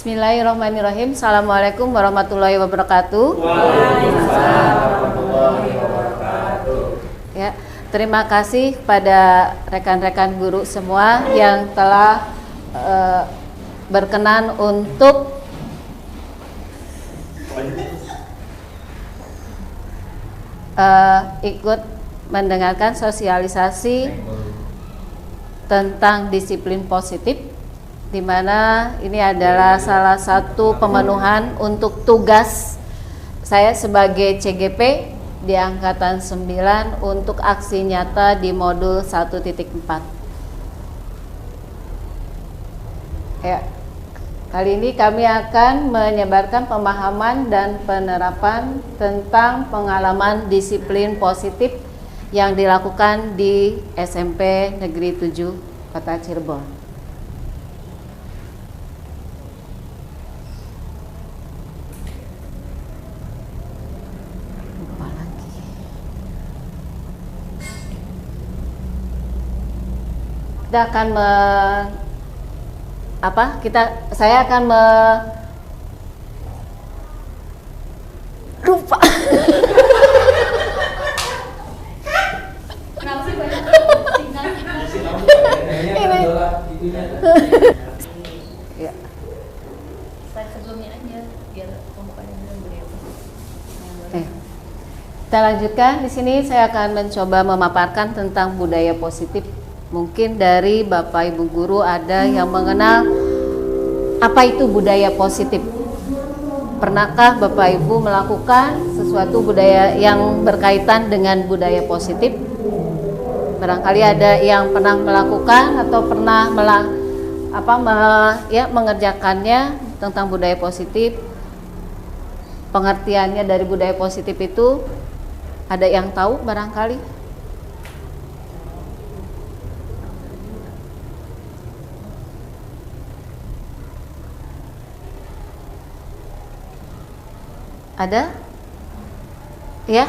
Bismillahirrahmanirrahim. Assalamualaikum warahmatullahi wabarakatuh. Waalaikumsalam warahmatullahi wabarakatuh. Ya, terima kasih kepada rekan-rekan guru semua yang telah berkenan untuk ikut mendengarkan sosialisasi tentang disiplin positif, di mana ini adalah salah satu pemenuhan untuk tugas saya sebagai CGP di Angkatan 9 untuk aksi nyata di modul 1.4. Ya, kali ini kami akan menyebarkan pemahaman dan penerapan tentang pengalaman disiplin positif yang dilakukan di SMP Negeri 7 Kota Cirebon. Kita akan saya akan lupa. Kenapa sih banyak sinyal? Ini. Ya. Slide sebelumnya aja biar pembukaan yang beliau. Kita lanjutkan. Di sini saya akan mencoba memaparkan tentang budaya positif. Mungkin dari Bapak Ibu guru ada yang mengenal apa itu budaya positif. Pernahkah Bapak Ibu melakukan sesuatu budaya yang berkaitan dengan budaya positif? Barangkali ada yang pernah melakukan atau pernah mengerjakannya tentang budaya positif. Pengertiannya dari budaya positif itu ada yang tahu barangkali? Ada? Ya?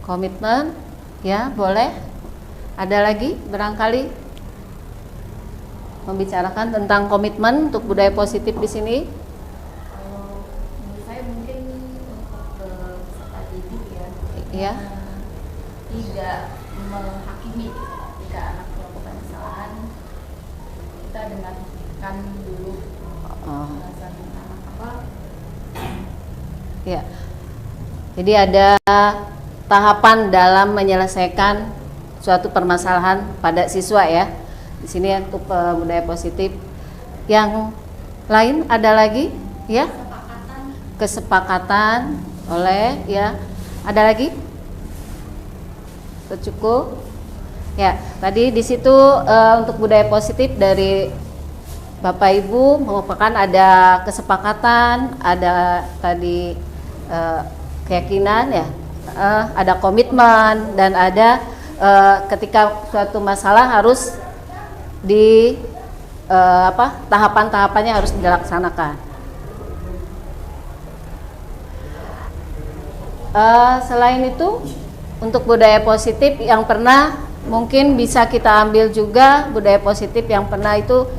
Komitmen, ya boleh. Ada lagi barangkali membicarakan tentang komitmen untuk budaya positif di sini? Menurut saya mungkin untuk peserta didik Ya. Tidak menghakimi jika anak melakukan kesalahan. Kita dengarkan dulu alasan anak apa. Ya. Jadi ada tahapan dalam menyelesaikan suatu permasalahan pada siswa ya. Di sini untuk budaya positif. Yang lain ada lagi ya? Kesepakatan oleh ya. Ada lagi? Cukup. Ya, tadi di situ untuk budaya positif dari Bapak Ibu merupakan ada kesepakatan, ada tadi keyakinan ya, ada komitmen dan ada ketika suatu masalah harus tahapan-tahapannya harus dilaksanakan. Selain itu untuk budaya positif yang pernah mungkin bisa kita ambil juga budaya positif yang pernah itu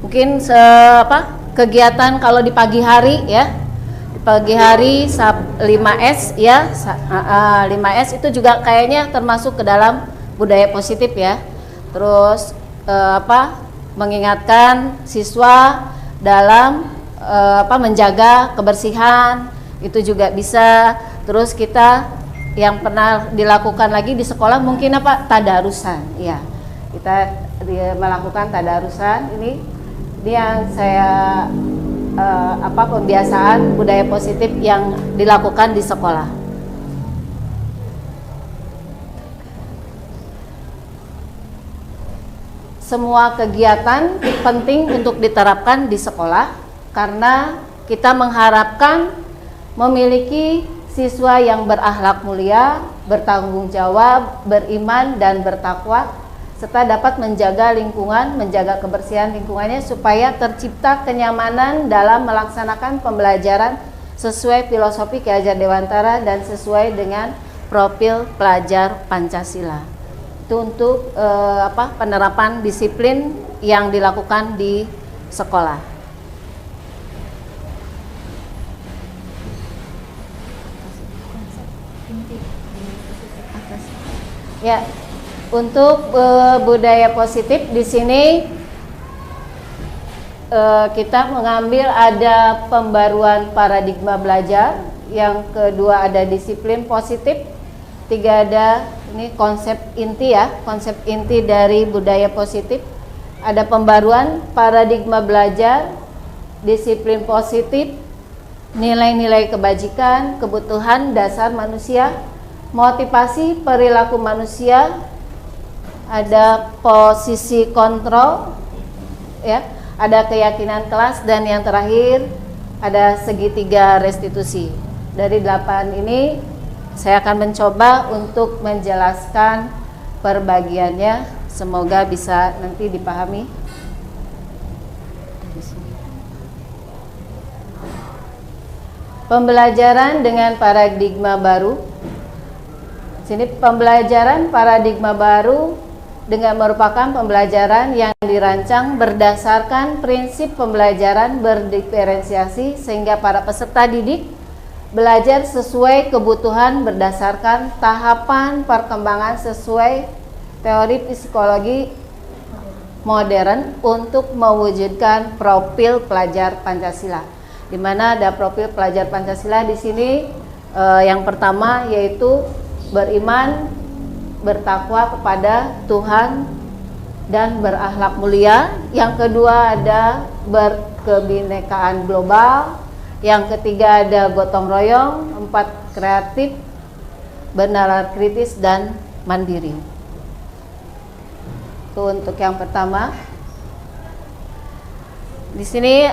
mungkin kegiatan kalau di pagi hari ya, di pagi hari 5S ya, 5S itu juga kayaknya termasuk ke dalam budaya positif ya. Terus mengingatkan siswa dalam menjaga kebersihan itu juga bisa. Terus kita yang pernah dilakukan lagi di sekolah mungkin tadarusan ya, kita melakukan tadarusan ini yang saya pembiasaan budaya positif yang dilakukan di sekolah. Semua kegiatan penting untuk diterapkan di sekolah karena kita mengharapkan memiliki siswa yang berakhlak mulia, bertanggung jawab, beriman dan bertakwa, serta dapat menjaga lingkungan, menjaga kebersihan lingkungannya supaya tercipta kenyamanan dalam melaksanakan pembelajaran sesuai filosofi Ki Hajar Dewantara dan sesuai dengan profil pelajar Pancasila. Itu untuk penerapan disiplin yang dilakukan di sekolah. Ya, untuk budaya positif di sini kita mengambil ada pembaruan paradigma belajar, yang kedua ada disiplin positif, tiga ada ini konsep inti ya, konsep inti dari budaya positif. Ada pembaruan paradigma belajar, disiplin positif, nilai-nilai kebajikan, kebutuhan dasar manusia, motivasi perilaku manusia, ada posisi kontrol, ya, ada keyakinan kelas, dan yang terakhir ada segitiga restitusi. Dari 8 ini saya akan mencoba untuk menjelaskan perbagiannya. Semoga bisa nanti dipahami. Pembelajaran dengan paradigma baru. Sini pembelajaran paradigma baru dengan merupakan pembelajaran yang dirancang berdasarkan prinsip pembelajaran berdiferensiasi sehingga para peserta didik belajar sesuai kebutuhan berdasarkan tahapan perkembangan sesuai teori psikologi modern untuk mewujudkan profil pelajar Pancasila. Di mana ada profil pelajar Pancasila di sini yang pertama yaitu beriman, bertakwa kepada Tuhan dan berakhlak mulia. Yang kedua ada berkebinekaan global. Yang ketiga ada gotong royong. 4 kreatif, bernalar kritis dan mandiri. Itu untuk yang pertama. Di sini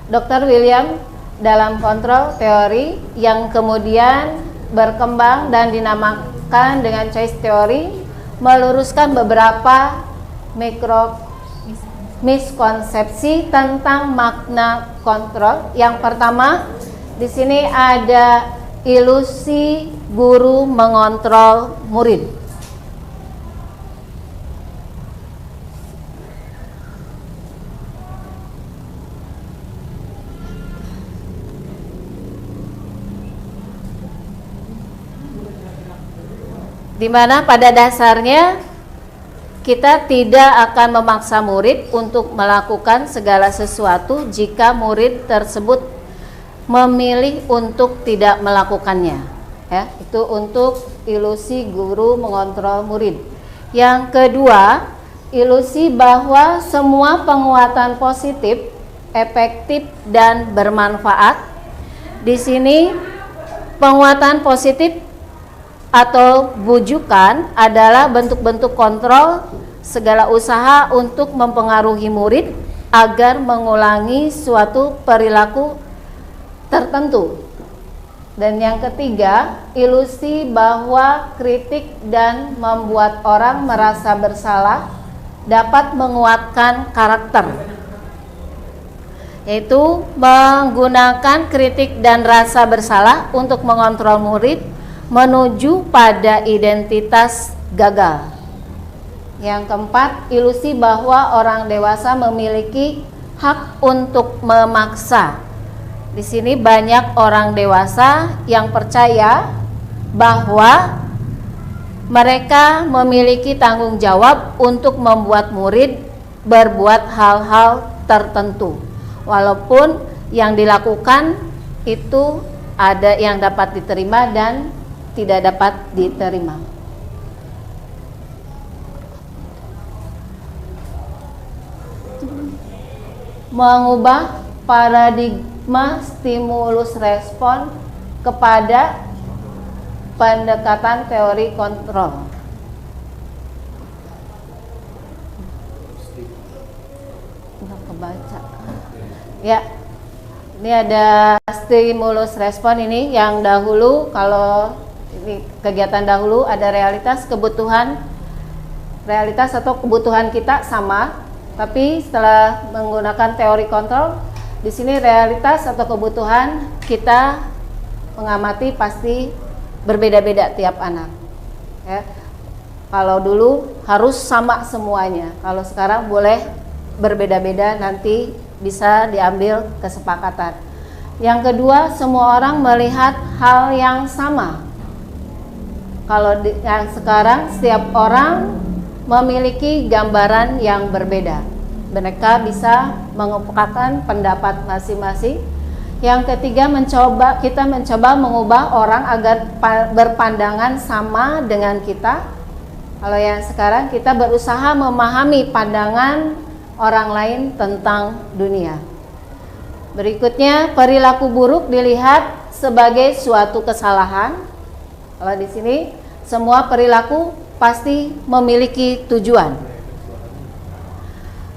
Dr. William dalam kontrol teori yang kemudian berkembang dan dinamakan dengan choice theory meluruskan beberapa miskonsepsi tentang makna kontrol. Yang pertama, di sini ada ilusi guru mengontrol murid. Di mana pada dasarnya kita tidak akan memaksa murid untuk melakukan segala sesuatu jika murid tersebut memilih untuk tidak melakukannya. Ya, itu untuk ilusi guru mengontrol murid. Yang kedua, ilusi bahwa semua penguatan positif, efektif dan bermanfaat. Di sini penguatan positif atau bujukan adalah bentuk-bentuk kontrol segala usaha untuk mempengaruhi murid agar mengulangi suatu perilaku tertentu. Dan yang ketiga, ilusi bahwa kritik dan membuat orang merasa bersalah dapat menguatkan karakter, yaitu menggunakan kritik dan rasa bersalah untuk mengontrol murid menuju pada identitas gagal. Yang keempat, ilusi bahwa orang dewasa memiliki hak untuk memaksa. Di sini banyak orang dewasa yang percaya bahwa mereka memiliki tanggung jawab untuk membuat murid berbuat hal-hal tertentu. Walaupun yang dilakukan itu ada yang dapat diterima dan tidak dapat diterima. Mengubah paradigma stimulus respon kepada pendekatan teori kontrol. Nggak kebaca. Ya, ini ada stimulus respon ini yang dahulu, kalau ini kegiatan dahulu ada realitas atau kebutuhan kita sama, tapi setelah menggunakan teori kontrol, di sini realitas atau kebutuhan kita mengamati pasti berbeda-beda tiap anak. Ya. Kalau dulu harus sama semuanya, kalau sekarang boleh berbeda-beda, nanti bisa diambil kesepakatan. Yang kedua, semua orang melihat hal yang sama. Kalau yang sekarang setiap orang memiliki gambaran yang berbeda. Mereka bisa mengemukakan pendapat masing-masing. Yang ketiga, kita mencoba mengubah orang agar berpandangan sama dengan kita. Kalau yang sekarang kita berusaha memahami pandangan orang lain tentang dunia. Berikutnya, perilaku buruk dilihat sebagai suatu kesalahan. Kalau di sini semua perilaku pasti memiliki tujuan.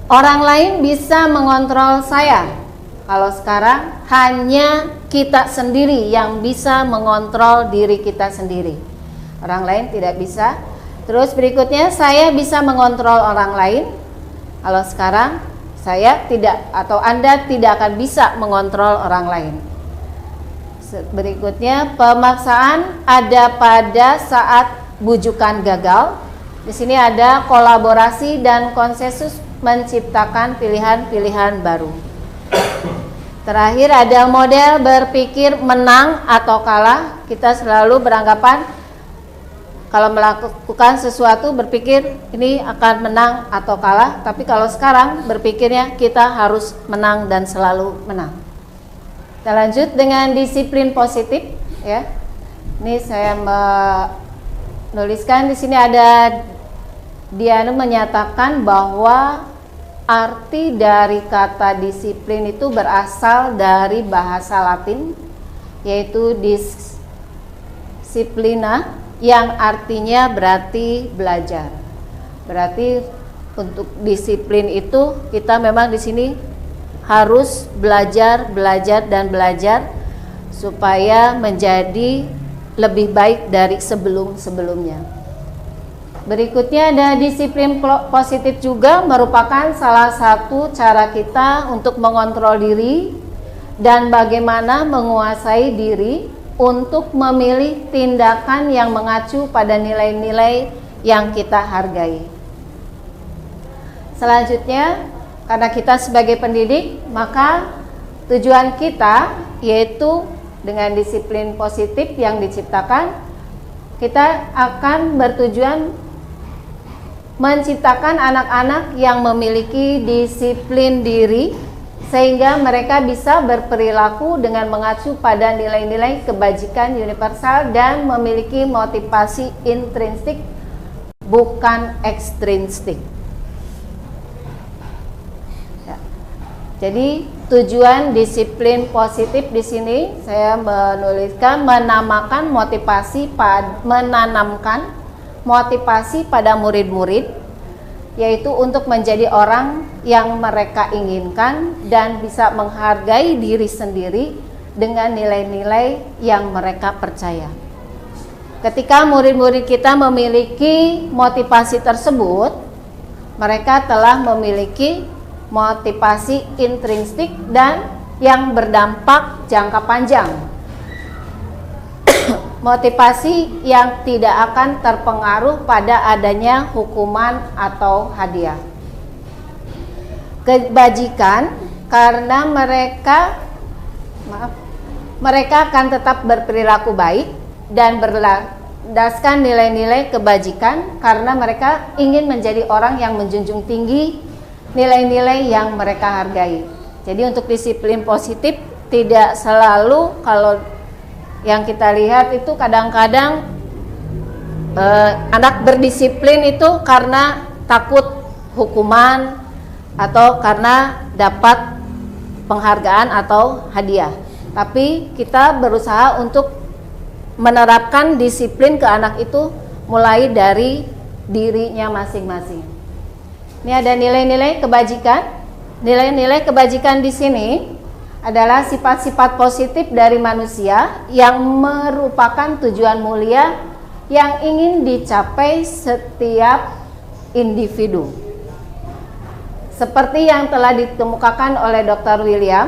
Orang lain bisa mengontrol saya. Kalau sekarang hanya kita sendiri yang bisa mengontrol diri kita sendiri. Orang lain tidak bisa. Terus berikutnya, saya bisa mengontrol orang lain. Kalau sekarang saya tidak, atau Anda tidak akan bisa mengontrol orang lain. Berikutnya, pemaksaan ada pada saat bujukan gagal. Di sini ada kolaborasi dan konsensus menciptakan pilihan-pilihan baru. Terakhir, ada model berpikir menang atau kalah. Kita selalu beranggapan kalau melakukan sesuatu berpikir ini akan menang atau kalah, tapi kalau sekarang berpikirnya kita harus menang dan selalu menang. Kita lanjut dengan disiplin positif, ya. Ini saya menuliskan di sini ada Diana menyatakan bahwa arti dari kata disiplin itu berasal dari bahasa Latin, yaitu disciplina, yang artinya berarti belajar. Berarti untuk disiplin itu kita memang di sini harus belajar supaya menjadi lebih baik dari sebelum-sebelumnya. Berikutnya ada disiplin positif juga merupakan salah satu cara kita untuk mengontrol diri dan bagaimana menguasai diri untuk memilih tindakan yang mengacu pada nilai-nilai yang kita hargai. Selanjutnya, karena kita sebagai pendidik, maka tujuan kita yaitu dengan disiplin positif yang diciptakan, kita akan bertujuan menciptakan anak-anak yang memiliki disiplin diri sehingga mereka bisa berperilaku dengan mengacu pada nilai-nilai kebajikan universal dan memiliki motivasi intrinsik bukan ekstrinsik. Ya. Jadi tujuan disiplin positif di sini saya menuliskan menamakan menanamkan motivasi pada murid-murid, yaitu untuk menjadi orang yang mereka inginkan dan bisa menghargai diri sendiri dengan nilai-nilai yang mereka percaya. Ketika murid-murid kita memiliki motivasi tersebut, mereka telah memiliki motivasi intrinsik dan yang berdampak jangka panjang. Motivasi yang tidak akan terpengaruh pada adanya hukuman atau hadiah. Kebajikan karena mereka akan tetap berperilaku baik dan berdasarkan nilai-nilai kebajikan karena mereka ingin menjadi orang yang menjunjung tinggi nilai-nilai yang mereka hargai. Jadi untuk disiplin positif tidak selalu, kalau yang kita lihat itu kadang-kadang anak berdisiplin itu karena takut hukuman atau karena dapat penghargaan atau hadiah. Tapi kita berusaha untuk menerapkan disiplin ke anak itu mulai dari dirinya masing-masing. Ini ada nilai-nilai kebajikan. Nilai-nilai kebajikan di sini adalah sifat-sifat positif dari manusia yang merupakan tujuan mulia yang ingin dicapai setiap individu. Seperti yang telah dikemukakan oleh Dr. William,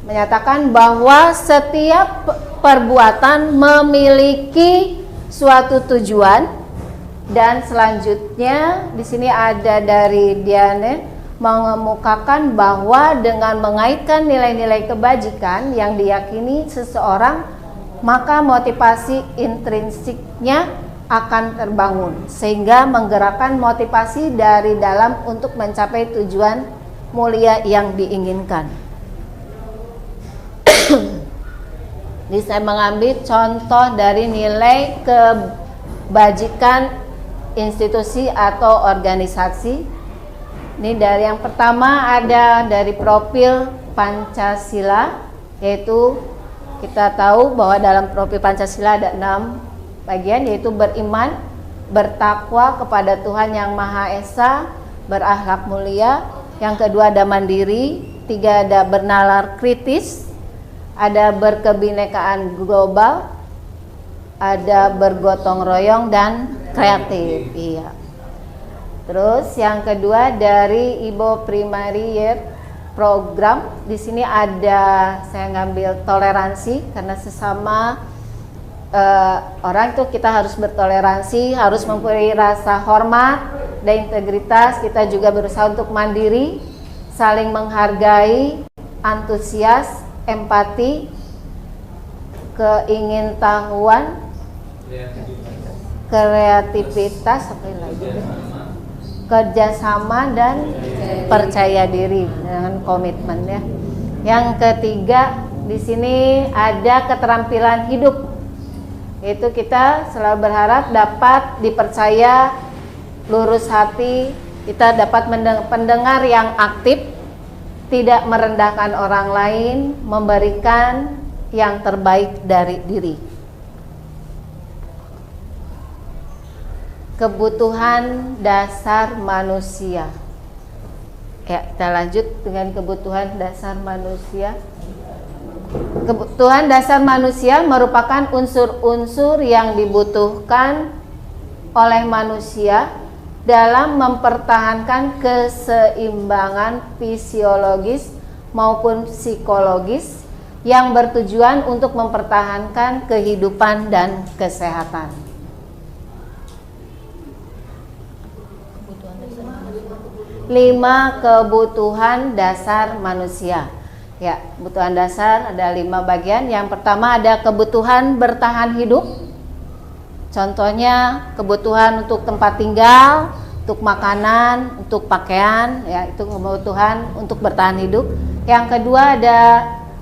menyatakan bahwa setiap perbuatan memiliki suatu tujuan, dan selanjutnya di sini ada dari Diane, mengemukakan bahwa dengan mengaitkan nilai-nilai kebajikan yang diyakini seseorang, maka motivasi intrinsiknya akan terbangun, sehingga menggerakkan motivasi dari dalam untuk mencapai tujuan mulia yang diinginkan. Ini saya mengambil contoh dari nilai kebajikan institusi atau organisasi. Ini dari yang pertama ada dari profil Pancasila, yaitu kita tahu bahwa dalam profil Pancasila ada 6 bagian, yaitu beriman, bertakwa kepada Tuhan Yang Maha Esa, berakhlak mulia. Yang kedua ada mandiri, 3 ada bernalar kritis, ada berkebinekaan global, ada bergotong royong dan kreatif. Iya. Terus yang kedua dari Ibo Primary Year Program, di sini ada saya ngambil toleransi, karena sesama orang itu kita harus bertoleransi, harus mempunyai rasa hormat dan integritas. Kita juga berusaha untuk mandiri, saling menghargai, antusias, empati, keingintahuan, kreativitas, apa lagi? Kerjasama dan percaya diri dengan komitmen ya. Yang ketiga di sini ada keterampilan hidup, yaitu kita selalu berharap dapat dipercaya, lurus hati, kita dapat pendengar yang aktif, tidak merendahkan orang lain, memberikan yang terbaik dari diri. Kebutuhan dasar manusia. Ya, kita lanjut dengan kebutuhan dasar manusia. Kebutuhan dasar manusia merupakan unsur-unsur yang dibutuhkan oleh manusia dalam mempertahankan keseimbangan fisiologis maupun psikologis yang bertujuan untuk mempertahankan kehidupan dan kesehatan. 5 kebutuhan dasar manusia. Ya, kebutuhan dasar ada 5 bagian. Yang pertama ada kebutuhan bertahan hidup. Contohnya kebutuhan untuk tempat tinggal, untuk makanan, untuk pakaian, ya itu kebutuhan untuk bertahan hidup. Yang kedua ada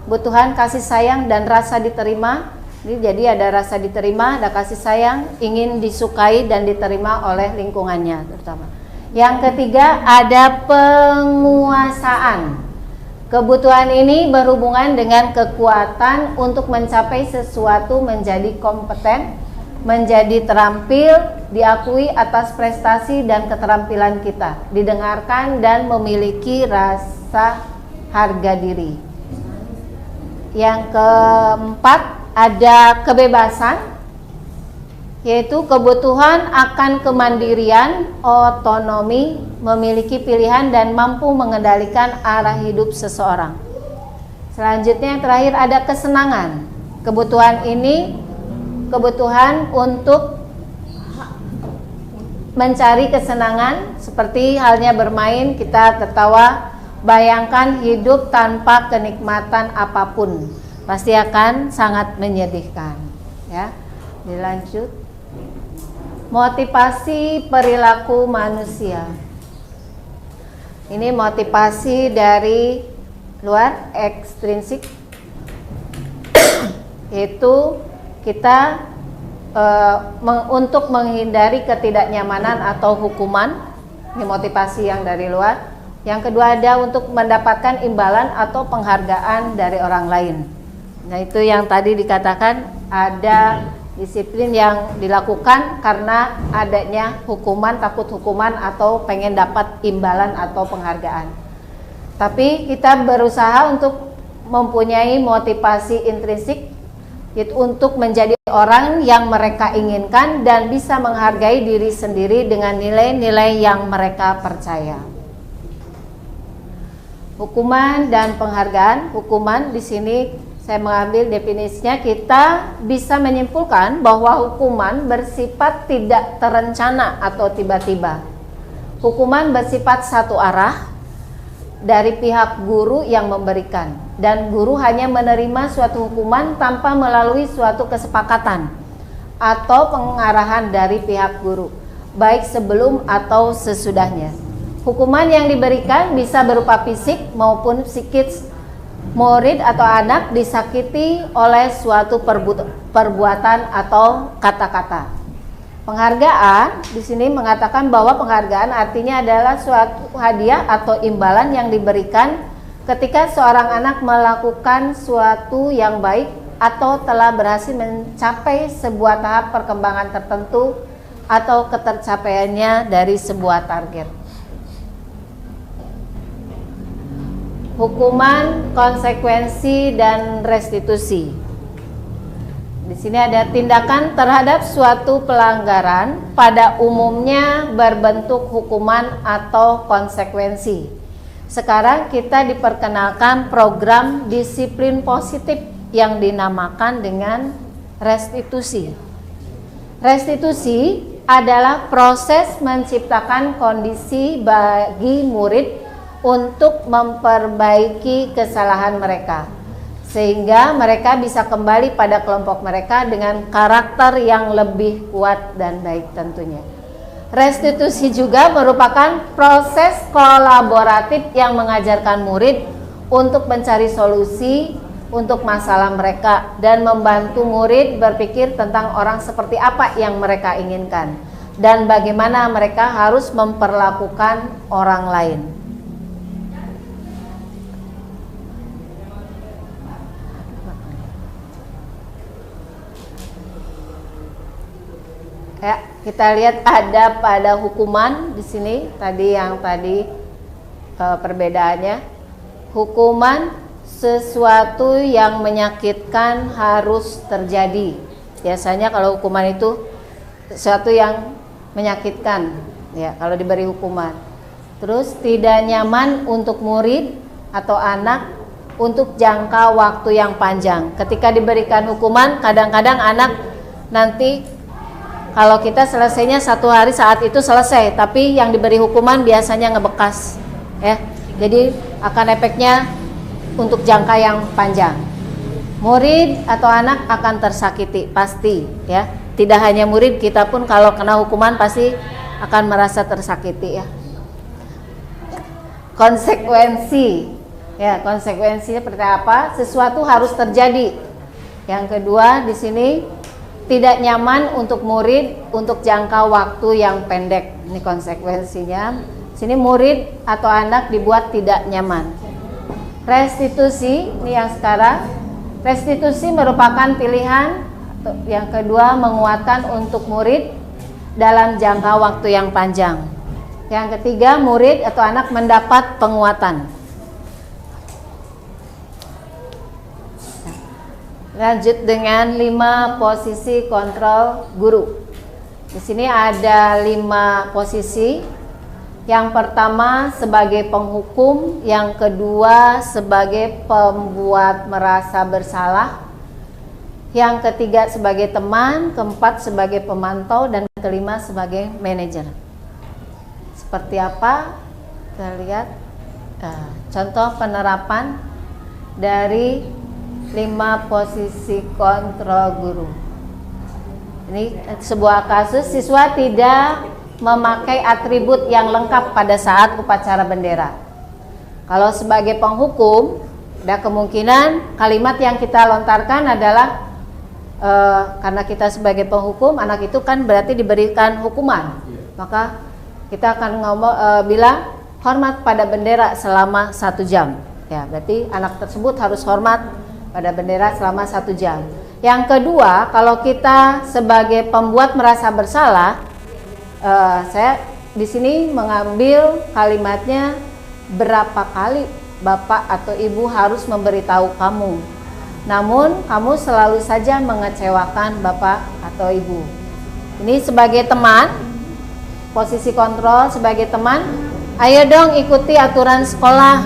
kebutuhan kasih sayang dan rasa diterima. Jadi ada rasa diterima, ada kasih sayang, ingin disukai dan diterima oleh lingkungannya terutama. Yang ketiga ada penguasaan. Kebutuhan ini berhubungan dengan kekuatan untuk mencapai sesuatu, menjadi kompeten, menjadi terampil, diakui atas prestasi dan keterampilan kita, didengarkan dan memiliki rasa harga diri. Yang keempat ada kebebasan, yaitu kebutuhan akan kemandirian, otonomi, memiliki pilihan dan mampu mengendalikan arah hidup seseorang. Selanjutnya yang terakhir ada kesenangan. Kebutuhan ini kebutuhan untuk mencari kesenangan, seperti halnya bermain, kita tertawa. Bayangkan hidup tanpa kenikmatan apapun, pasti akan sangat menyedihkan. Ya, dilanjut. Motivasi perilaku manusia. Ini motivasi dari luar, ekstrinsik, yaitu kita untuk menghindari ketidaknyamanan atau hukuman. Ini motivasi yang dari luar. Yang kedua ada untuk mendapatkan imbalan atau penghargaan dari orang lain. Nah itu yang tadi dikatakan ada disiplin yang dilakukan karena adanya hukuman, takut hukuman atau pengen dapat imbalan atau penghargaan. Tapi kita berusaha untuk mempunyai motivasi intrinsik, yaitu untuk menjadi orang yang mereka inginkan dan bisa menghargai diri sendiri dengan nilai-nilai yang mereka percaya. Hukuman dan penghargaan. Hukuman di sini saya mengambil definisinya, kita bisa menyimpulkan bahwa hukuman bersifat tidak terencana atau tiba-tiba. Hukuman bersifat satu arah, dari pihak guru yang memberikan, dan guru hanya menerima suatu hukuman tanpa melalui suatu kesepakatan atau pengarahan dari pihak guru, baik sebelum atau sesudahnya. Hukuman yang diberikan bisa berupa fisik maupun psikis. Murid atau anak disakiti oleh suatu perbuatan atau kata-kata. Penghargaan di sini mengatakan bahwa penghargaan artinya adalah suatu hadiah atau imbalan yang diberikan ketika seorang anak melakukan suatu yang baik atau telah berhasil mencapai sebuah tahap perkembangan tertentu atau ketercapaiannya dari sebuah target. Hukuman, konsekuensi, dan restitusi. Di sini ada tindakan terhadap suatu pelanggaran pada umumnya berbentuk hukuman atau konsekuensi. Sekarang kita diperkenalkan program disiplin positif yang dinamakan dengan restitusi. Restitusi adalah proses menciptakan kondisi bagi murid untuk memperbaiki kesalahan mereka, sehingga mereka bisa kembali pada kelompok mereka dengan karakter yang lebih kuat dan baik tentunya. Restitusi juga merupakan proses kolaboratif yang mengajarkan murid untuk mencari solusi untuk masalah mereka dan membantu murid berpikir tentang orang seperti apa yang mereka inginkan dan bagaimana mereka harus memperlakukan orang lain. Ya, kita lihat ada pada hukuman di sini yang tadi perbedaannya. Hukuman sesuatu yang menyakitkan harus terjadi. Biasanya kalau hukuman itu sesuatu yang menyakitkan, ya kalau diberi hukuman. Terus tidak nyaman untuk murid atau anak untuk jangka waktu yang panjang. Ketika diberikan hukuman, kadang-kadang anak nanti kalau kita selesainya 1 hari saat itu selesai, tapi yang diberi hukuman biasanya ngebekas, ya. Jadi akan efeknya untuk jangka yang panjang. Murid atau anak akan tersakiti pasti, ya. Tidak hanya murid, kita pun kalau kena hukuman pasti akan merasa tersakiti, ya. Konsekuensi, ya konsekuensinya seperti apa? Sesuatu harus terjadi. Yang kedua di sini, tidak nyaman untuk murid untuk jangka waktu yang pendek. Ini konsekuensinya. Sini murid atau anak dibuat tidak nyaman. Restitusi, ini yang sekarang. Restitusi merupakan pilihan. Yang kedua, menguatkan untuk murid dalam jangka waktu yang panjang. Yang ketiga, murid atau anak mendapat penguatan. Lanjut dengan 5 posisi kontrol guru. Di sini ada 5 posisi. Yang pertama sebagai penghukum, yang kedua sebagai pembuat merasa bersalah, yang ketiga sebagai teman, keempat sebagai pemantau, dan kelima sebagai manajer. Seperti apa? Kita lihat contoh penerapan dari 5 posisi kontrol guru. Ini sebuah kasus siswa tidak memakai atribut yang lengkap pada saat upacara bendera. Kalau sebagai penghukum, ada kemungkinan kalimat yang kita lontarkan adalah karena kita sebagai penghukum, anak itu kan berarti diberikan hukuman. Maka kita akan bilang hormat pada bendera selama 1 jam. Ya, berarti anak tersebut harus hormat pada bendera selama 1 jam. Yang kedua, kalau kita sebagai pembuat merasa bersalah, saya di sini mengambil kalimatnya, berapa kali bapak atau ibu harus memberitahu kamu, namun kamu selalu saja mengecewakan bapak atau ibu. Ini sebagai teman, posisi kontrol sebagai teman, ayo dong ikuti aturan sekolah,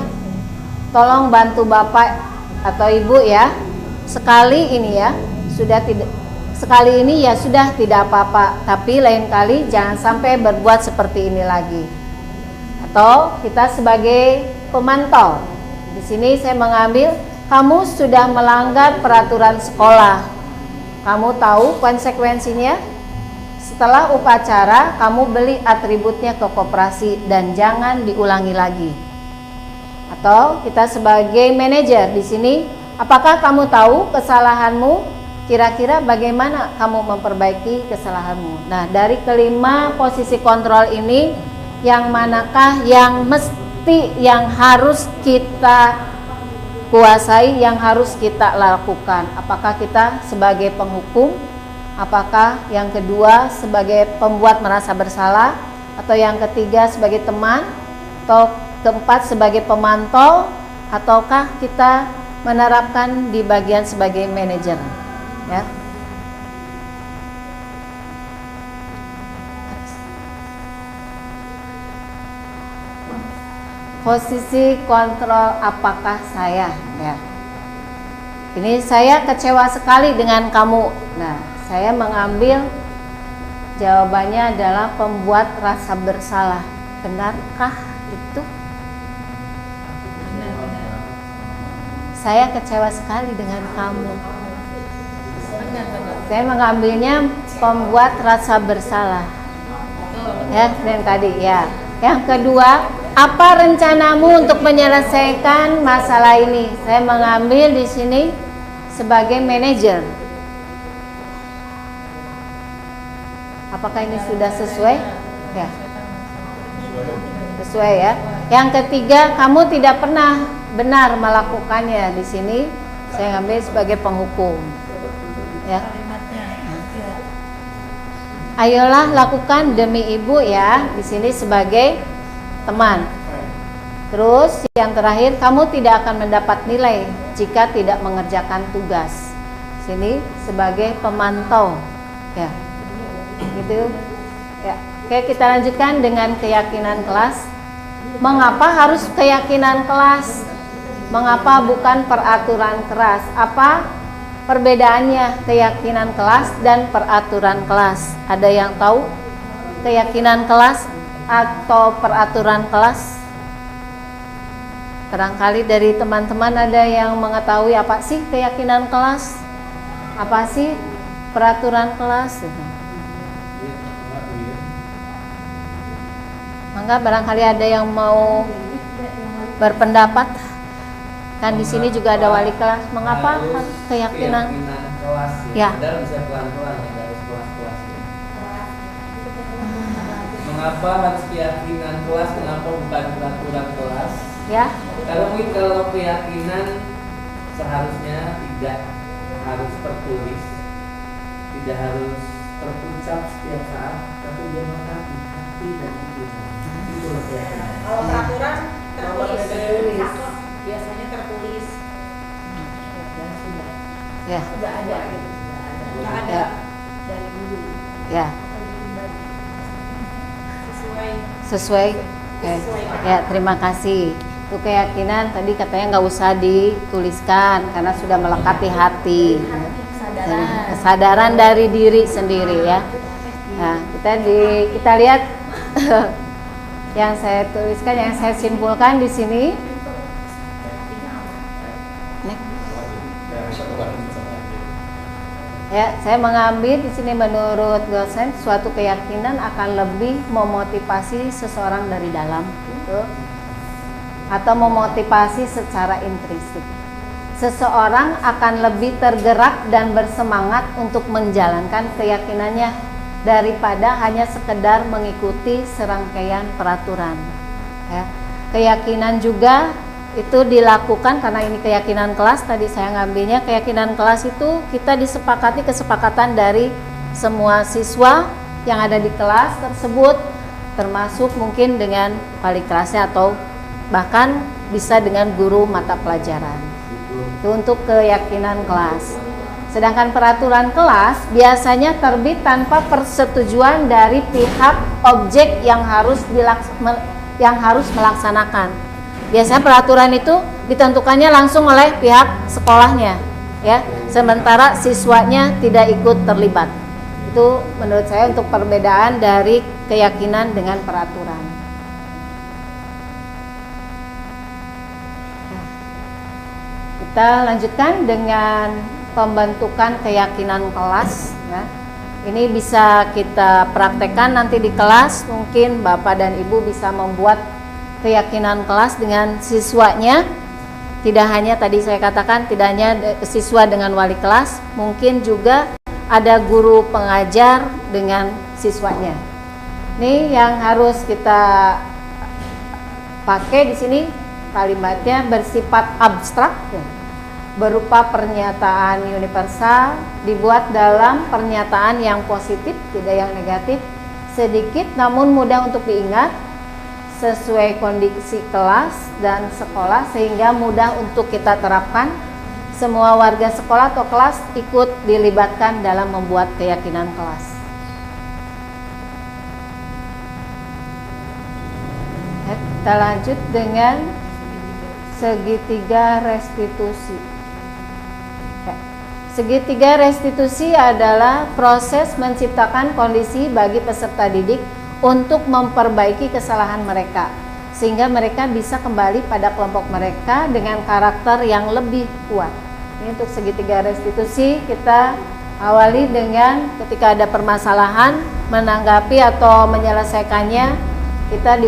tolong bantu bapak atau ibu ya, sekali ini ya sudah tidak apa-apa, tapi lain kali jangan sampai berbuat seperti ini lagi. Atau kita sebagai pemantau. Di sini saya mengambil kamu sudah melanggar peraturan sekolah. Kamu tahu konsekuensinya? Setelah upacara, kamu beli atributnya ke koperasi dan jangan diulangi lagi. Atau kita sebagai manajer di sini, apakah kamu tahu kesalahanmu? Kira-kira bagaimana kamu memperbaiki kesalahanmu? Nah, dari kelima posisi kontrol ini, yang manakah yang mesti, yang harus kita kuasai, yang harus kita lakukan? Apakah kita sebagai penghukum? Apakah yang kedua sebagai pembuat merasa bersalah? Atau yang ketiga sebagai teman? Atau keempat sebagai pemantau? Ataukah kita menerapkan di bagian sebagai manajer? Ya. Posisi kontrol apakah saya? Ya. Ini saya kecewa sekali dengan kamu. Nah, saya mengambil jawabannya adalah pembuat rasa bersalah. Benarkah itu? Benar-benar. Saya kecewa sekali dengan kamu. Benar-benar. Saya mengambilnya pembuat rasa bersalah. Betul. Ya, yang tadi ya. Yang kedua, apa rencanamu untuk menyelesaikan masalah ini? Saya mengambil di sini sebagai manajer. Apakah ini sudah sesuai? Ya. Sesuai ya. Yang ketiga, kamu tidak pernah benar melakukannya. Di sini saya ambil sebagai penghukum. Ya. Kalimatnya. Ya. Ayolah lakukan demi ibu ya. Di sini sebagai teman. Terus yang terakhir, kamu tidak akan mendapat nilai jika tidak mengerjakan tugas. Sini sebagai pemantau. Ya. Gitu. Ya. Oke, kita lanjutkan dengan keyakinan kelas. Mengapa harus keyakinan kelas? Mengapa bukan peraturan kelas? Apa perbedaannya keyakinan kelas dan peraturan kelas? Ada yang tahu keyakinan kelas atau peraturan kelas? Barangkali dari teman-teman ada yang mengetahui apa sih keyakinan kelas? Apa sih peraturan kelas? Mangga barangkali ada yang mau berpendapat. Kan di sini juga ada wali kelas. Mengapa harus keyakinan kelas Ya. Padahal bisa pelan-pelan ya, harus kelas-kelas ya. Mengapa harus keyakinan kelas? Kenapa bukan peraturan kelas? ya? Kalau mungkin kalau keyakinan seharusnya tidak harus tertulis, tidak harus terucap setiap saat, tapi dia melekat di hati dan pikiran. Itulah keyakinan. Kalau peraturan tertulis, Tertulis. biasanya tertulis dan Ya. sudah ada gitu. Nggak ada Ya. dari dulu Ya. sesuai Sesuai. Oke. Ya, terima kasih. Itu keyakinan tadi katanya nggak usah dituliskan karena sudah melekat di hati. Kesadaran. Kesadaran dari diri sendiri ya. Nah, kita lihat yang saya tuliskan, yang saya simpulkan di sini. Nih. Ya, saya mengambil di sini menurut Gosen suatu keyakinan akan lebih memotivasi seseorang dari dalam, gitu, atau memotivasi secara intrinsik. Seseorang akan lebih tergerak dan bersemangat untuk menjalankan keyakinannya daripada hanya sekedar mengikuti serangkaian peraturan. Ya. Keyakinan juga itu dilakukan karena ini keyakinan kelas. Tadi saya ngambilnya keyakinan kelas itu kita disepakati kesepakatan dari semua siswa yang ada di kelas tersebut, termasuk mungkin dengan wali kelasnya atau bahkan bisa dengan guru mata pelajaran. Itu untuk keyakinan kelas. Sedangkan peraturan kelas biasanya terbit tanpa persetujuan dari pihak objek yang harus melaksanakan. Biasanya peraturan itu ditentukannya langsung oleh pihak sekolahnya, ya. Sementara siswanya tidak ikut terlibat. Itu menurut saya untuk perbedaan dari keyakinan dengan peraturan. Kita lanjutkan dengan pembentukan keyakinan kelas ya. Ini bisa kita praktekkan nanti di kelas. Mungkin Bapak dan Ibu bisa membuat keyakinan kelas dengan siswanya. Tidak hanya tadi saya katakan, tidak hanya siswa dengan wali kelas, mungkin juga ada guru pengajar dengan siswanya. Ini yang harus kita pakai di sini, kalimatnya bersifat abstrak ya, berupa pernyataan universal, dibuat dalam pernyataan yang positif, tidak yang negatif, sedikit namun mudah untuk diingat, sesuai kondisi kelas dan sekolah sehingga mudah untuk kita terapkan. Semua warga sekolah atau kelas ikut dilibatkan dalam membuat keyakinan kelas. Kita lanjut dengan segitiga restitusi. Segitiga restitusi adalah proses menciptakan kondisi bagi peserta didik untuk memperbaiki kesalahan mereka, sehingga mereka bisa kembali pada kelompok mereka dengan karakter yang lebih kuat. Ini untuk segitiga restitusi kita awali dengan ketika ada permasalahan, menanggapi atau menyelesaikannya, kita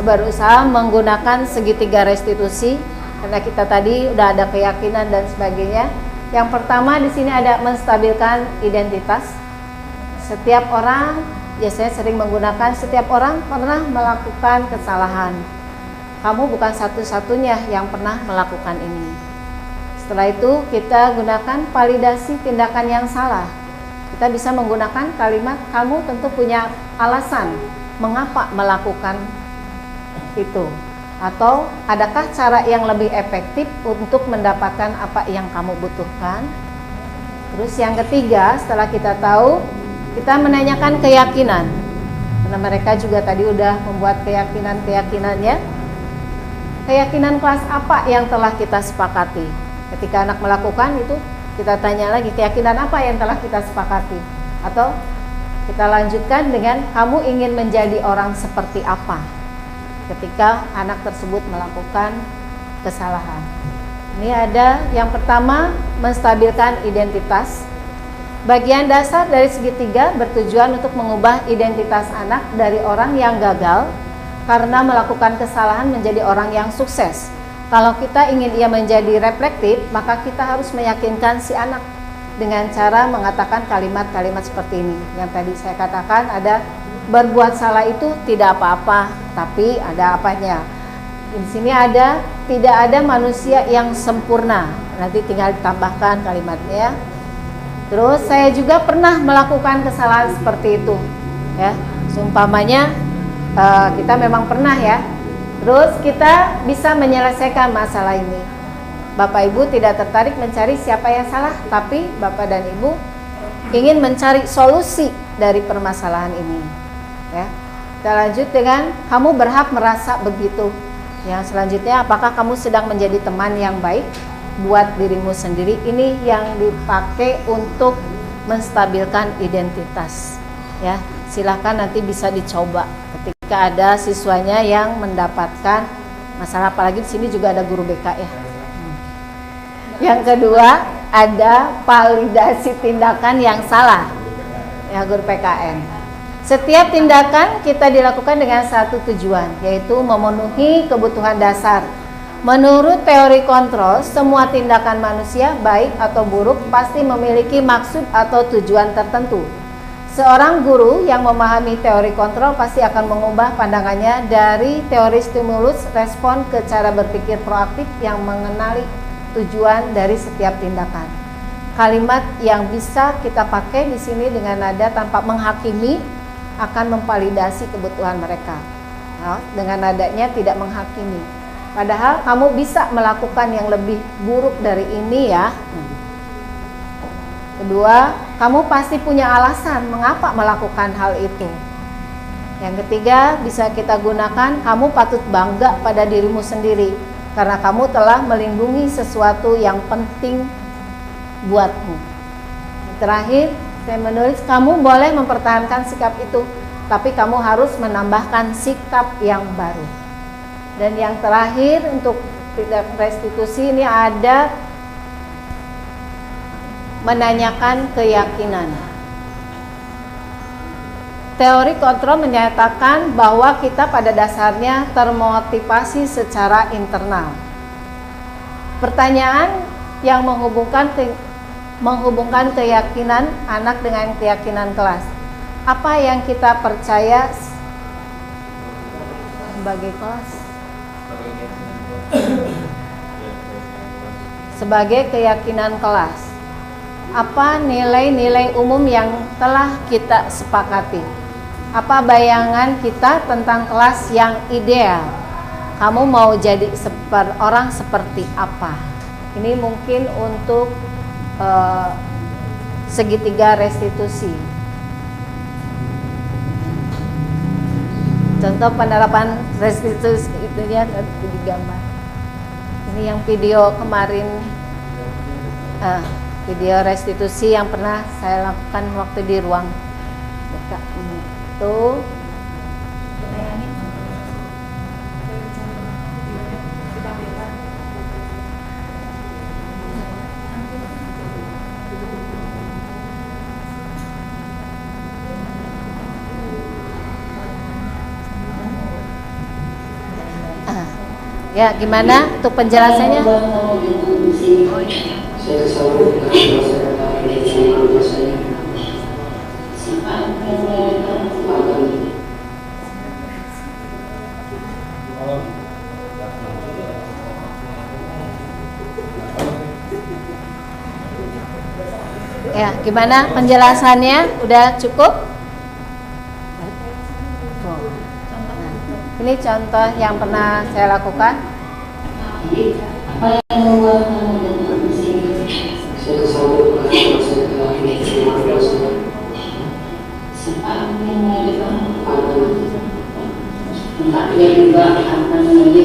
berusaha menggunakan segitiga restitusi karena kita tadi udah ada keyakinan dan sebagainya. Yang pertama di sini ada menstabilkan identitas. Setiap orang biasanya sering menggunakan setiap orang pernah melakukan kesalahan. Kamu bukan satu-satunya yang pernah melakukan ini. Setelah itu kita gunakan validasi tindakan yang salah. Kita bisa menggunakan kalimat kamu tentu punya alasan mengapa melakukan itu. Atau adakah cara yang lebih efektif untuk mendapatkan apa yang kamu butuhkan. Terus yang ketiga setelah kita tahu, kita menanyakan keyakinan, karena mereka juga tadi udah membuat keyakinannya. Keyakinan kelas apa yang telah kita sepakati? Ketika anak melakukan itu, kita tanya lagi keyakinan apa yang telah kita sepakati? Atau kita lanjutkan dengan kamu ingin menjadi orang seperti apa ketika anak tersebut melakukan kesalahan. Ini ada yang pertama, menstabilkan identitas. Bagian dasar dari segitiga bertujuan untuk mengubah identitas anak dari orang yang gagal karena melakukan kesalahan menjadi orang yang sukses. Kalau kita ingin ia menjadi reflektif, maka kita harus meyakinkan si anak dengan cara mengatakan kalimat-kalimat seperti ini. Yang tadi saya katakan ada berbuat salah itu tidak apa-apa, tapi ada apanya. Di sini ada tidak ada manusia yang sempurna. Nanti tinggal ditambahkan kalimatnya. Terus saya juga pernah melakukan kesalahan seperti itu, ya. Seumpamanya kita memang pernah ya. Terus kita bisa menyelesaikan masalah ini. Bapak Ibu tidak tertarik mencari siapa yang salah, tapi Bapak dan Ibu ingin mencari solusi dari permasalahan ini. Ya. Kita lanjut dengan kamu berhak merasa begitu. Yang selanjutnya, apakah kamu sedang menjadi teman yang baik buat dirimu sendiri? Ini yang dipakai untuk menstabilkan identitas. Ya, silakan nanti bisa dicoba ketika ada siswanya yang mendapatkan masalah, apalagi di sini juga ada guru BK ya. Yang kedua, ada validasi tindakan yang salah. Ya, guru PKN. Setiap tindakan kita dilakukan dengan satu tujuan, yaitu memenuhi kebutuhan dasar. Menurut teori kontrol, semua tindakan manusia, baik atau buruk, pasti memiliki maksud atau tujuan tertentu. Seorang guru yang memahami teori kontrol pasti akan mengubah pandangannya dari teori stimulus respon ke cara berpikir proaktif yang mengenali tujuan dari setiap tindakan. Kalimat yang bisa kita pakai di sini dengan nada tanpa menghakimi akan memvalidasi kebutuhan mereka. Nah, dengan nadanya tidak menghakimi. Padahal kamu bisa melakukan yang lebih buruk dari ini ya. Kedua, kamu pasti punya alasan mengapa melakukan hal itu. Yang ketiga, bisa kita gunakan kamu patut bangga pada dirimu sendiri karena kamu telah melindungi sesuatu yang penting buatmu. Terakhir, saya menulis kamu boleh mempertahankan sikap itu, tapi kamu harus menambahkan sikap yang baru. Dan yang terakhir untuk tidak restitusi ini ada menanyakan keyakinan. Teori kontrol menyatakan bahwa kita pada dasarnya termotivasi secara internal. Pertanyaan yang menghubungkan keyakinan anak dengan keyakinan kelas. Apa yang kita percaya sebagai kelas? Sebagai keyakinan kelas. Apa nilai-nilai umum yang telah kita sepakati? Apa bayangan kita tentang kelas yang ideal? Kamu mau jadi orang seperti apa? Ini mungkin untuk segitiga restitusi. Contoh penerapan restitusi itu ya di gambar. Ini yang video kemarin, video restitusi yang pernah saya lakukan waktu di ruang dekat itu. Ya, gimana untuk penjelasannya? Ya, gimana penjelasannya? Udah cukup? Ini contoh yang pernah saya lakukan. Apa yang membuat kamu datang ke sini? Saya kesal karena saya telah menerima siapa yang menjadi kamu? Entah dia juga akan menjadi jadi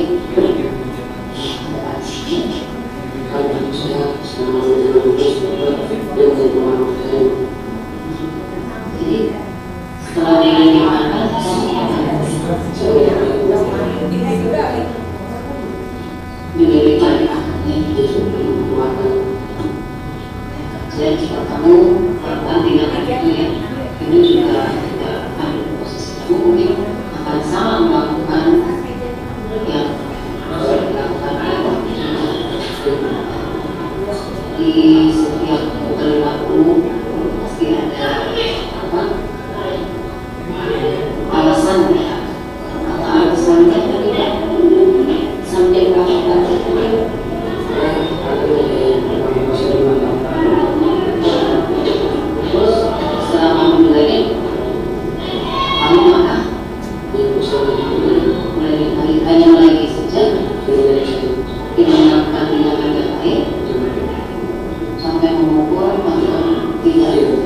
setelah dimakan diberikan akadnya itu mengeluarkan dan jika kamu melakukan tindakan itu ya ini juga tidak akan posisi kamu mungkin akan sama melakukan yang dilakukan di setiap perilaku pasti ada apa alasannya apa alasannya tidak sampai melakukan terus setelah kamu belajar kamu maka mulai hanya lagi saja dimenangkan tindakan yang baik sampai mengukur maka tidak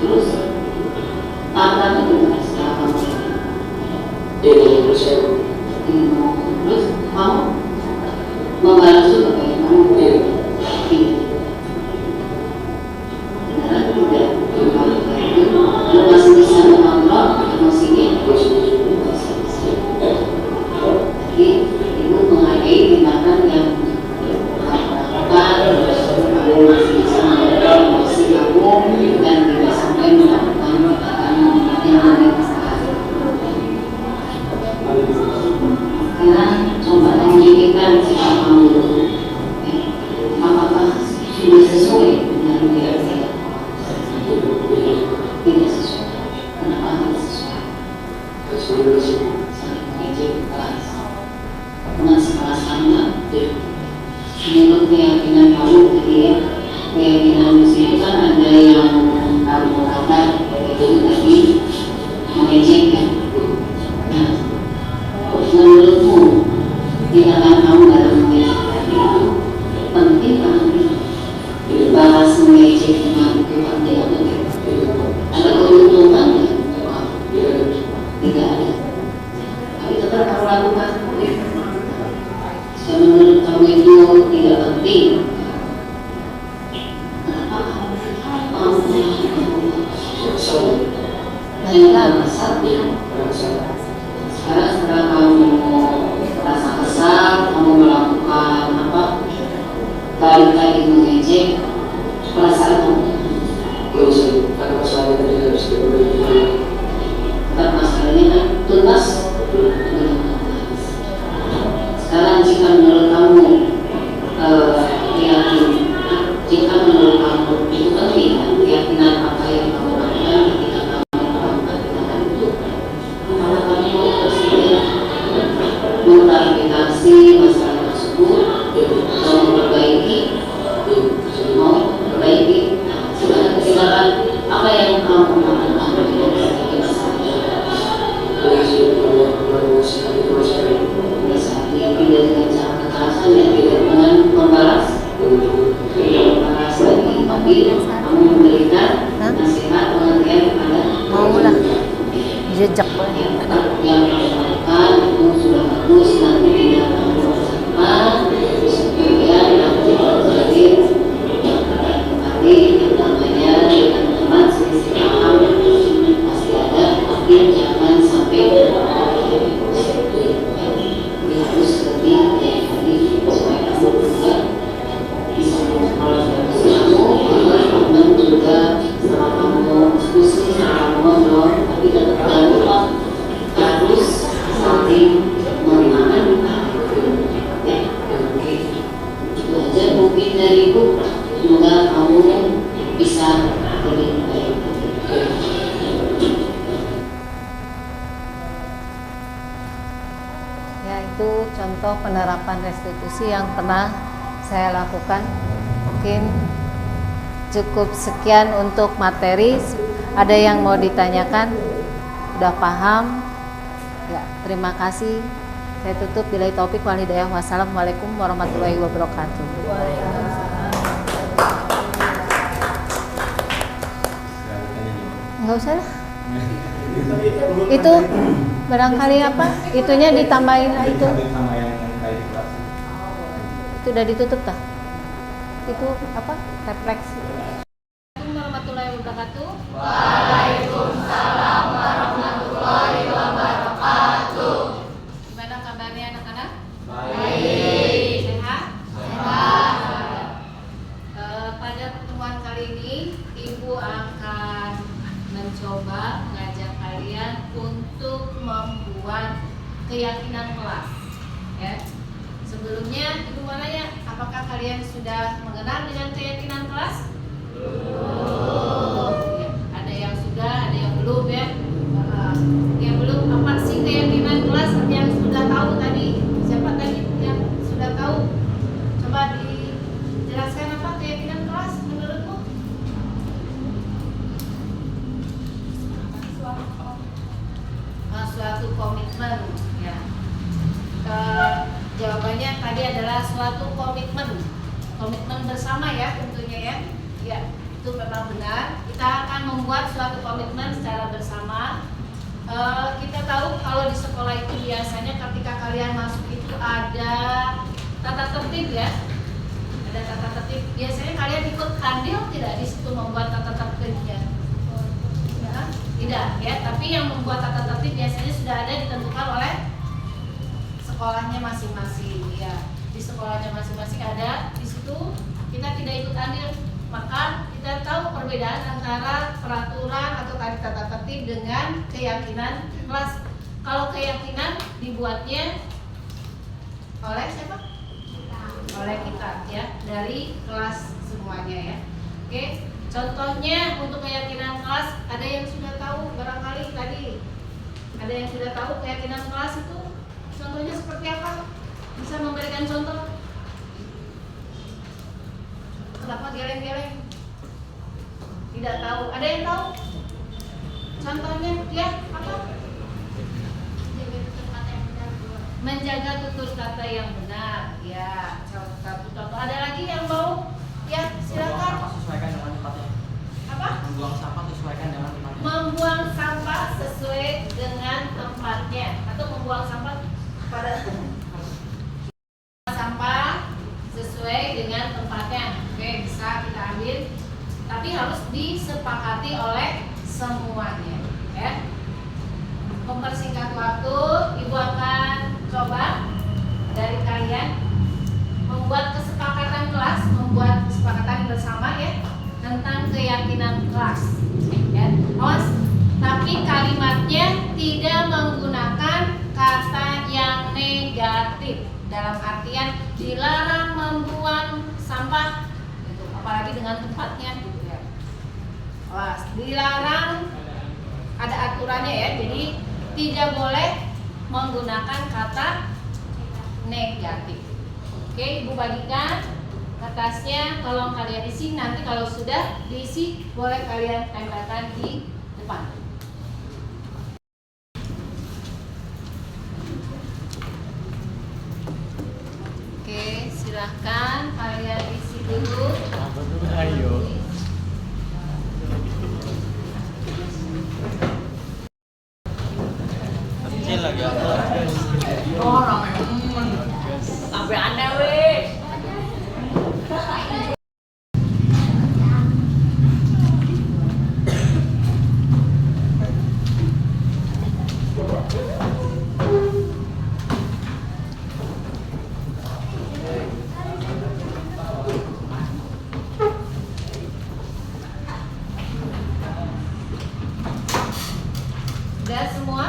terus akan itu setelah kamu terus kamu membalas juga kayak kamu tidak benar tidak lu masih bisa mengontrol emosinya jadi ibu menghargai tindakan yang kamu lakukan kamu masih bisa mengontrol emosi kamu dan tidak sampai melakukan tindakan yang lebih besar karena coba memikirkan sikap kamu apakah sudah sesuai dengan diri saya tidak sesuai kenapa tidak sesuai saling mengejek kelas dengan skala sama menurut keyakinan kamu jadi ya keyakinan itu kan ada yang kamu mengatakan itu tadi mengejek kan nah menurutmu tindakan kamu dalam mengejek tadi itu penting atau bahas mengejek dengan itu penting atau tidak? Ada keuntungan tidak ada tapi tetap kamu lakukan menurut kamu itu tidak penting kenapa kamu melakukan hanya alasan bagaimana tuntas? Sekarang jika menurut kamu yakin, jika menurut kamu itu penting, keyakinan apa yang kamu lakukan ketika kamu melakukan tindakan itu, maka kamu bersedia mengklarifikasi masalah tersebut atau memperbaiki. Silakan apa yang kamu lakukan misalnya tidak dengan cara kekerasan dan tidak dengan membalas lagi, tapi kamu memberikan nasihat pengertian kepada Maulah jejak yang melakukan itu sudah bagus, nanti tidak kamu lakukan supaya nanti terjadi tadi yang namanya teman-teman selisih paham pasti ada, tapi jangan sampai harus lebih dari tadi supaya kamu juga bisa kamu juga setelah kamu diskusi, setelah kamu ngobrol, tapi tetap jangan lupa harus saling memaafkan. Ya, oke. Itu aja mungkin dari Ibu. Semoga kamu bisa lebih baik. ya. Itu contoh penerapan restitusi yang pernah saya lakukan. Mungkin cukup sekian untuk materi. Ada yang mau ditanyakan? Udah paham? Ya, terima kasih. Saya tutup. Billahi taufik wal hidayah. Wassalamualaikum warahmatullahi wabarakatuh. Nggak usah lah. Itu barangkali apa? Itunya ditambahin lah itu. Itu udah ditutup tah? Itu apa? Refleksi. Assalamualaikum warahmatullahi wabarakatuh. Waalaikumsalam warahmatullahi wabarakatuh. Gimana kabarnya anak-anak? Baik. Sehat? Sehat. Pada pertemuan kali ini Ibu akan mencoba mengajak kalian untuk membuat keyakinan kelas. Ya. Sebelumnya Ibu mau nanya, apakah kalian sudah mengenal dengan keyakinan kelas? Ya, ada yang sudah, ada yang belum ya. Yang belum, apa sih keyakinan kelas? Yang sudah tahu tadi, siapa tadi yang sudah tahu? Coba dijelaskan apa keyakinan kelas menurutmu? Suatu komitmen ya. Jawabannya tadi adalah suatu komitmen bersama ya tentunya ya. Ya, itu memang benar. Kita akan membuat suatu komitmen secara bersama. Kita tahu kalau di sekolah itu biasanya ketika kalian masuk itu ada tata tertib ya. Ada tata tertib. Biasanya kalian ikut andil tidak di situ membuat tata tertibnya? Ya, tidak ya. Tapi yang membuat tata tertib biasanya sudah ada ditentukan oleh sekolahnya masing-masing ya. Di sekolahnya masing-masing ada. Di situ kita tidak ikut andil, maka kita tahu perbedaan antara peraturan atau tata tertib dengan keyakinan kelas. Kalau keyakinan dibuatnya oleh siapa? Oleh kita ya, dari kelas semuanya ya. Oke, contohnya untuk keyakinan kelas ada yang sudah tahu barangkali tadi. Ada yang sudah tahu keyakinan kelas itu contohnya seperti apa? Bisa memberikan contoh? Kenapa geleng-geleng? Tidak tahu. Ada yang tahu? Contohnya ya apa? Menjaga tutur kata yang benar. Ya, contoh. Ada lagi yang mau? Ya, silakan. Sesuaikan dengan tempatnya. Apa? Membuang sampah sesuaikan dengan tempatnya. Membuang sampah sesuai dengan tempatnya atau membuang sampah pada sampah sesuai dengan tempatnya. Oke, bisa kita ambil, tapi harus disepakati oleh semuanya ya. Mempersingkat waktu, Ibu akan coba dari kalian membuat kesepakatan kelas, membuat kesepakatan bersama ya tentang keyakinan kelas ya. Awas, tapi kalimatnya tidak dalam artian dilarang membuang sampah, gitu. Apalagi dengan tempatnya. Gitu ya. Wah, dilarang, ada aturannya ya. Jadi tidak boleh menggunakan kata negatif. Oke, Ibu bagikan kertasnya, tolong kalian isi. Nanti kalau sudah diisi, boleh kalian tempelkan di depan. Oke, silahkan kalian isi dulu. Ayo. Kecil lagi apa? Orang sampai aneh weh. Sudah semua?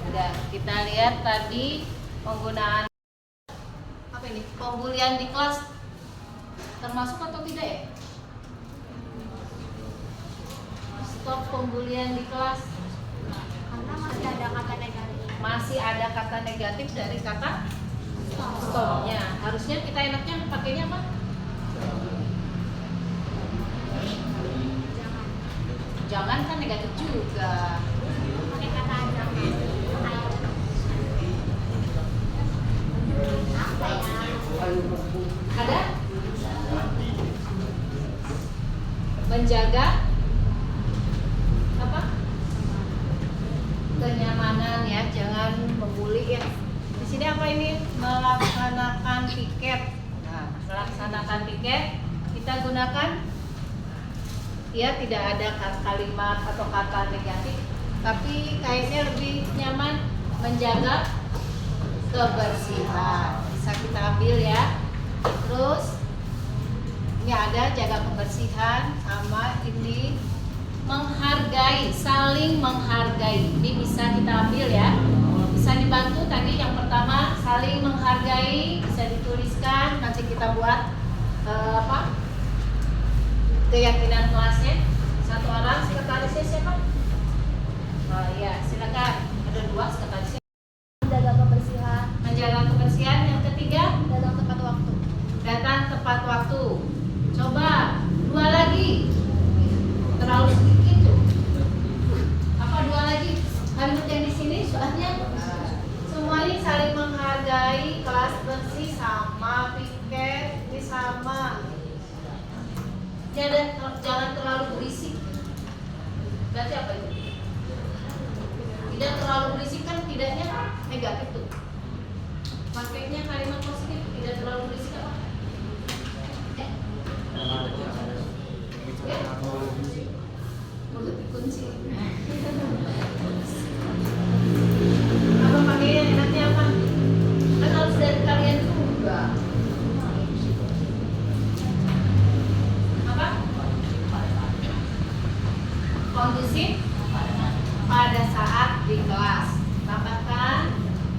Sudah. Kita lihat tadi penggunaan apa ini? Pembulian di kelas termasuk atau tidak ya? Stop pembulian di kelas. Karena masih ada kata negatif. Masih ada kata negatif dari kata stopnya. Harusnya kita enaknya pakainya apa? Jangan kan negatif juga. Pakai kata jangan. Apa ya? Ada? Menjaga apa? Kenyamanan ya, jangan membuli ya. Di sini apa ini? Melaksanakan piket. Nah, melaksanakan piket kita gunakan ya, tidak ada kalimat atau kata negatif, tapi kayaknya lebih nyaman menjaga kebersihan. Bisa kita ambil ya. Terus ini ada jaga kebersihan, sama ini menghargai, saling menghargai. Ini bisa kita ambil ya. Bisa dibantu tadi yang pertama, saling menghargai, bisa dituliskan, nanti kita buat keyakinan kelasnya. Satu orang sekretarisnya siapa? Oh iya, silakan. Ada dua sekretarisnya. Menjaga kebersihan, Menjaga kebersihan. Yang ketiga, datang tepat waktu. datang tepat waktu. Coba dua lagi. Terlalu sedikit tuh. Apa dua lagi? Kalimat yang di sini soalnya semua ini saling menghargai, kelas bersih sama, piket ini sama. Jangan terlalu berisik. Berarti apa itu? Tidak terlalu berisik kan tidaknya negatif tuh. Pakainya kalimat positif, tidak terlalu berisik apa? Mulut dikunci. Apa pakainya enaknya apa? Kan harus dari kalian juga. Apa? Kondusif pada saat di kelas. Tambahkan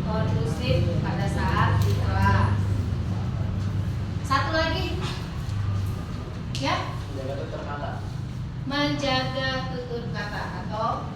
kondusif pada saat di kelas. Satu lagi, ya, Jaga tutur kata. menjaga tutur kata atau